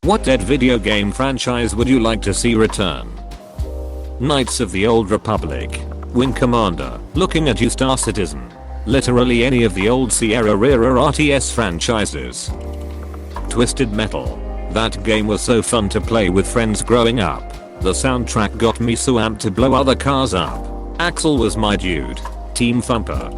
What dead video game franchise would you like to see return? Knights of the Old Republic, Wing Commander, looking at you Star Citizen. Literally any of the old Sierra era RTS franchises. Twisted Metal. That game was so fun to play with friends growing up. The soundtrack got me so amped to blow other cars up. Axel was my dude. Team Thumper.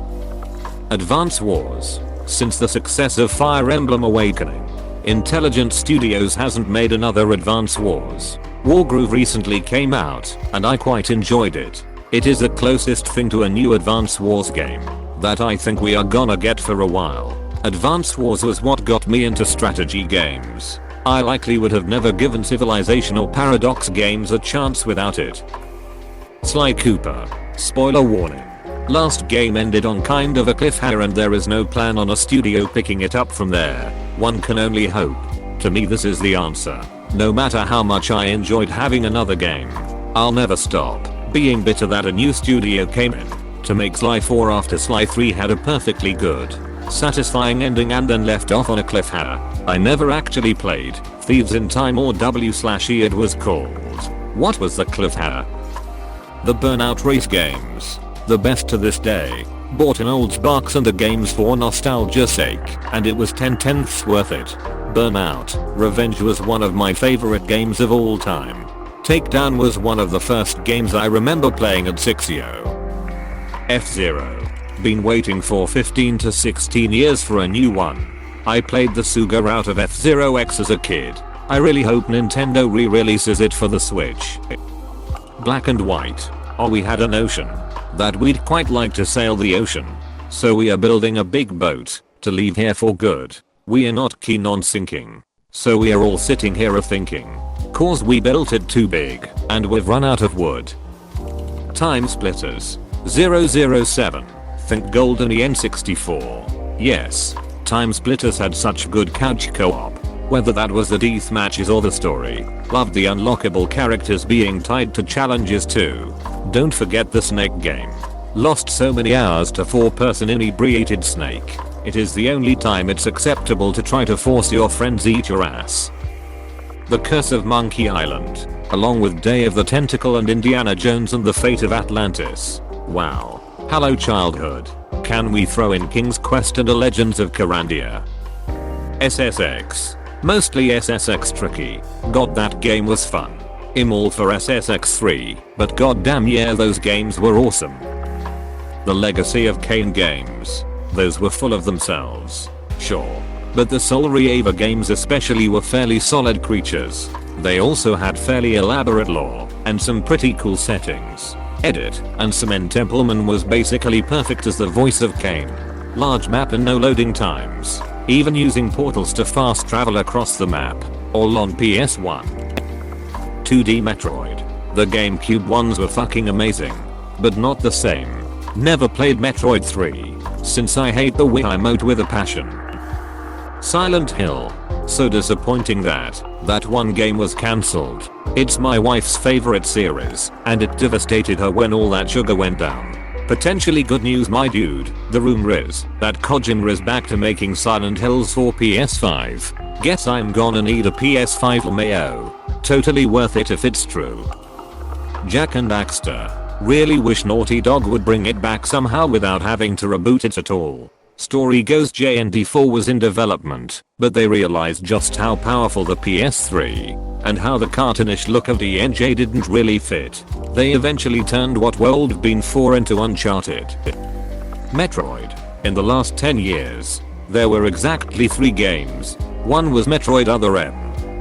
Advance Wars. Since the success of Fire Emblem Awakening, Intelligent Studios hasn't made another Advance Wars. Wargroove recently came out, and I quite enjoyed it. It is the closest thing to a new Advance Wars game that I think we are gonna get for a while. Advance Wars was what got me into strategy games. I likely would have never given Civilization or Paradox games a chance without it. Sly Cooper. Spoiler warning. Last game ended on kind of a cliffhanger and there is no plan on a studio picking it up from there. One can only hope. To me this is the answer. No matter how much I enjoyed having another game, I'll never stop being bitter that a new studio came in to make Sly 4 after Sly 3 had a perfectly good, satisfying ending and then left off on a cliffhanger. I never actually played Thieves in Time or W/E it was called. What was the cliffhanger? The Burnout race games. The best to this day. Bought an old box and the games for nostalgia's sake, and it was 10/10ths worth it. Burnout Revenge was one of my favorite games of all time. Takedown was one of the first games I remember playing at 6-0. F-Zero. Been waiting for 15 to 16 years for a new one. I played the Suga out of F-Zero X as a kid. I really hope Nintendo re-releases it for the Switch. Black and White. Oh, we had a notion that we'd quite like to sail the ocean. So we are building a big boat to leave here for good. We are not keen on sinking. So we are all sitting here thinking, cause we built it too big and we've run out of wood. Time Splitters. 007. Think Golden N64. Yes. Time Splitters had such good couch co-op. Whether that was the death matches or the story. Loved the unlockable characters being tied to challenges too. Don't forget the snake game. Lost so many hours to 4-person inebriated snake. It is the only time it's acceptable to try to force your friends eat your ass. The Curse of Monkey Island. Along with Day of the Tentacle and Indiana Jones and the Fate of Atlantis. Wow. Hello childhood. Can we throw in King's Quest and a Legends of Carandia? SSX. Mostly SSX tricky. God that game was fun. I'm all for SSX 3, but goddamn yeah those games were awesome. The Legacy of Kain games. Those were full of themselves. Sure. But the Soul Reaver games especially were fairly solid creatures. They also had fairly elaborate lore and some pretty cool settings. Edit and Cement Templeman was basically perfect as the voice of Kain. Large map and no loading times. Even using portals to fast travel across the map. All on PS1. 2D Metroid. The GameCube ones were fucking amazing. But not the same. Never played Metroid 3. Since I hate the Wii mode with a passion. Silent Hill. So disappointing that one game was cancelled. It's my wife's favorite series, and it devastated her when all that sugar went down. Potentially good news my dude, the rumor is that Kojima is back to making Silent Hills for PS5. Guess I'm gonna need a PS5 mayo. Totally worth it if it's true. Jak and Daxter. Really wish Naughty Dog would bring it back somehow without having to reboot it at all. Story goes JND4 was in development, but they realized just how powerful the PS3 and how the cartoonish look of DNJ didn't really fit. They eventually turned what World Been 4 into Uncharted. Metroid. In the last 10 years, there were exactly 3 games. One was Metroid Other M,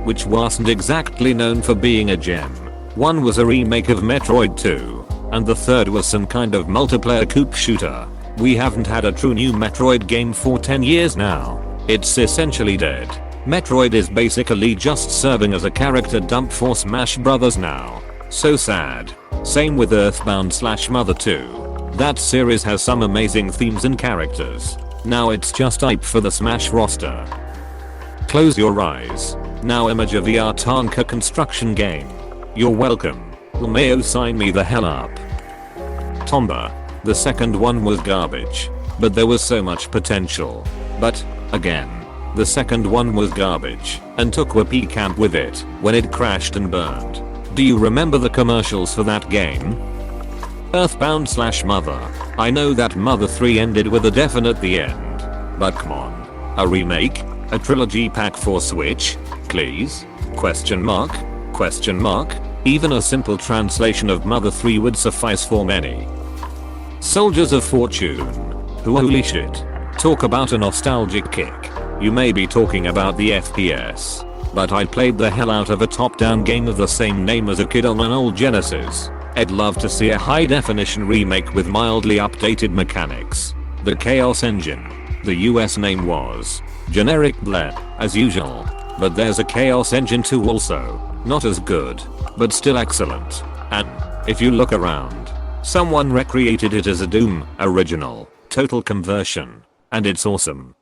which wasn't exactly known for being a gem. One was a remake of Metroid 2, and the third was some kind of multiplayer coupe shooter. We haven't had a true new Metroid game for 10 years now. It's essentially dead. Metroid is basically just serving as a character dump for Smash Bros. Now. So sad. Same with Earthbound/Mother 2. That series has some amazing themes and characters. Now it's just hype for the Smash roster. Close your eyes. Now image a VR tanker construction game. You're welcome. Mayo sign me the hell up. Tomba. The second one was garbage, but there was so much potential. But, again, The second one was garbage and took whoopee camp with it when it crashed and burned. Do you remember the commercials for that game? Earthbound/Mother. I know that Mother 3 ended with a death at the end. But come on. A remake? A trilogy pack for Switch? Please? Question mark? Question mark? Even a simple translation of Mother 3 would suffice for many. Soldiers of Fortune. Holy shit. Talk about a nostalgic kick. You may be talking about the FPS. But I played the hell out of a top-down game of the same name as a kid on an old Genesis. I'd love to see a high-definition remake with mildly updated mechanics. The Chaos Engine. The US name was generic bleh, as usual. But there's a Chaos Engine 2 also. Not as good, but still excellent. And if you look around, someone recreated it as a Doom original, total conversion. And it's awesome.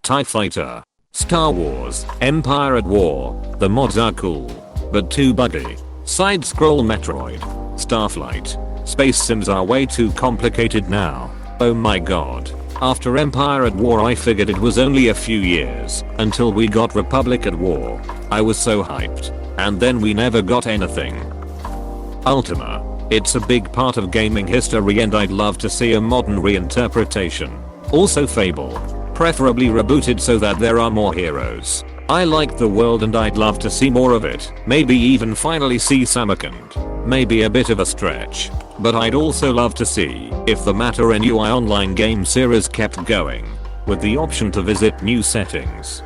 TIE Fighter. Star Wars, Empire at War. The mods are cool, but too buggy. Side-scroll Metroid. Starflight. Space sims are way too complicated now. Oh my god. After Empire at War I figured it was only a few years until we got Republic at War. I was so hyped. And then we never got anything. Ultima. It's a big part of gaming history and I'd love to see a modern reinterpretation. Also Fable. Preferably rebooted so that there are more heroes. I like the world and I'd love to see more of it. Maybe even finally see Samarkand. Maybe a bit of a stretch. But I'd also love to see if the Matter and UI online game series kept going, with the option to visit new settings.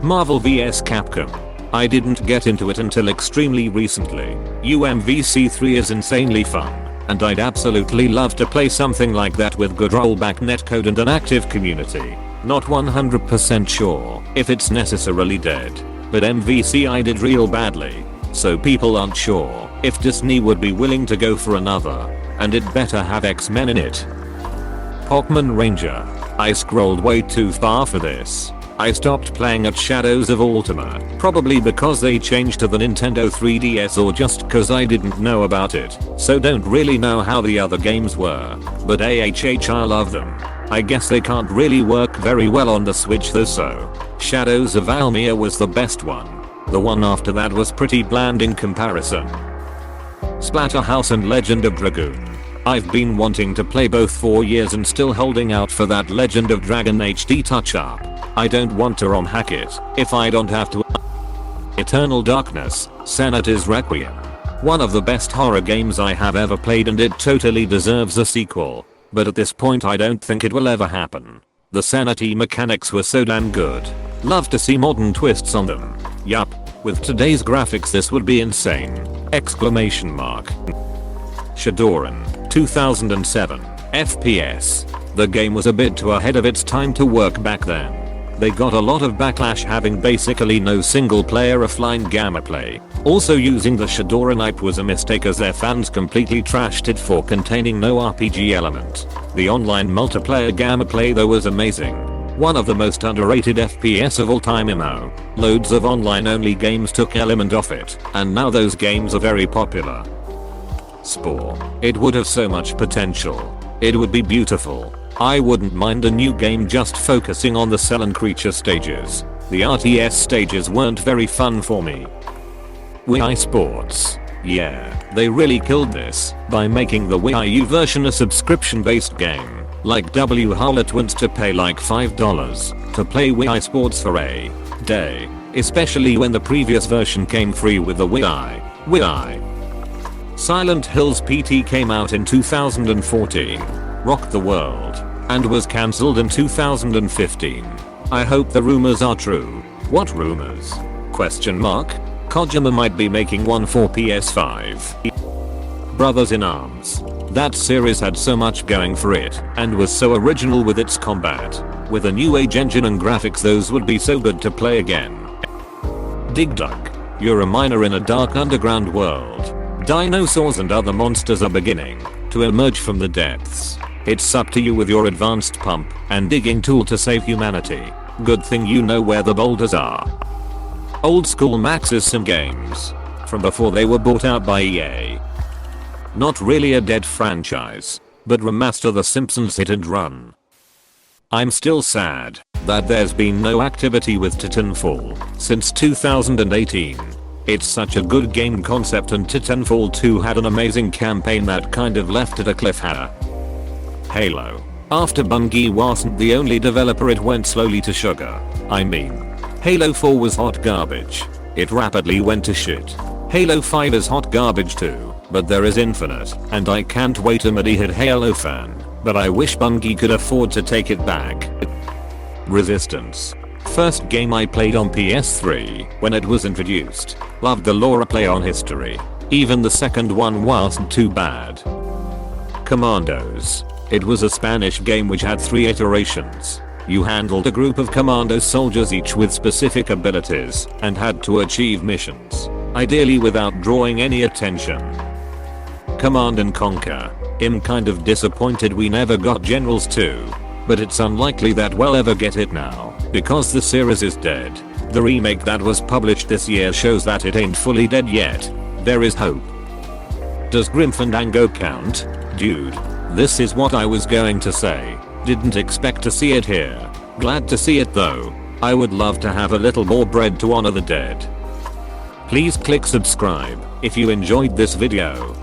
Marvel vs Capcom. I didn't get into it until extremely recently. UMVC3 is insanely fun, and I'd absolutely love to play something like that with good rollback netcode and an active community. Not 100% sure if it's necessarily dead, but MVC I did real badly, so people aren't sure if Disney would be willing to go for another, and it better have X-Men in it. Pokémon Ranger. I scrolled way too far for this. I stopped playing at Shadows of Ultima, probably because they changed to the Nintendo 3DS or just cause I didn't know about it, so don't really know how the other games were, but AHH I love them. I guess they can't really work very well on the Switch though, so Shadows of Almia was the best one. The one after that was pretty bland in comparison. Splatterhouse and Legend of Dragoon. I've been wanting to play both for years and still holding out for that Legend of Dragon HD touch-up. I don't want to ROM hack it if I don't have to. Eternal Darkness, Senator's Requiem. One of the best horror games I have ever played and it totally deserves a sequel. But at this point I don't think it will ever happen. The sanity mechanics were so damn good. Love to see modern twists on them. Yup, with today's graphics this would be insane. Exclamation mark. Shadowrun, 2007, FPS. The game was a bit too ahead of its time to work back then. They got a lot of backlash having basically no single player offline gameplay. Also using the Shadowrun IP was a mistake as their fans completely trashed it for containing no RPG element. The online multiplayer gameplay though was amazing. One of the most underrated FPS of all time MMO. Loads of online only games took element off it, and now those games are very popular. Spore. It would have so much potential. It would be beautiful. I wouldn't mind a new game just focusing on the cell and creature stages. The RTS stages weren't very fun for me. Wii Sports. Yeah, they really killed this by making the Wii U version a subscription-based game. Like Harlot wants to pay like $5 to play Wii Sports for a day, especially when the previous version came free with the Wii. Silent Hills PT came out in 2014, rocked the world, and was cancelled in 2015. I hope the rumors are true. What rumors? Question mark. Kojima might be making one for PS5. Brothers in Arms. That series had so much going for it and was so original with its combat. With a new age engine and graphics those would be so good to play again. Dig Dug. You're a miner in a dark underground world. Dinosaurs and other monsters are beginning to emerge from the depths. It's up to you with your advanced pump and digging tool to save humanity. Good thing you know where the boulders are. Old school Maxis sim games. From before they were bought out by EA. Not really a dead franchise, but remaster The Simpsons hit and run. I'm still sad that there's been no activity with Titanfall since 2018. It's such a good game concept, and Titanfall 2 had an amazing campaign that kind of left it a cliffhanger. Halo. After Bungie wasn't the only developer, it went slowly to sugar. I mean, Halo 4 was hot garbage. It rapidly went to shit. Halo 5 is hot garbage too, but there is Infinite, and I can't wait. I'm a hit Halo fan, but I wish Bungie could afford to take it back. Resistance. First game I played on PS3 when it was introduced. Loved the lore play on history. Even the second one wasn't too bad. Commandos. It was a Spanish game which had 3 iterations. You handled a group of commando soldiers, each with specific abilities, and had to achieve missions, ideally without drawing any attention. Command and Conquer. I'm kind of disappointed we never got Generals 2. But it's unlikely that we'll ever get it now, because the series is dead. The remake that was published this year shows that it ain't fully dead yet. There is hope. Does Grim Fandango count? Dude, this is what I was going to say. Didn't expect to see it here. Glad to see it though. I would love to have a little more bread to honor the dead. Please click subscribe if you enjoyed this video.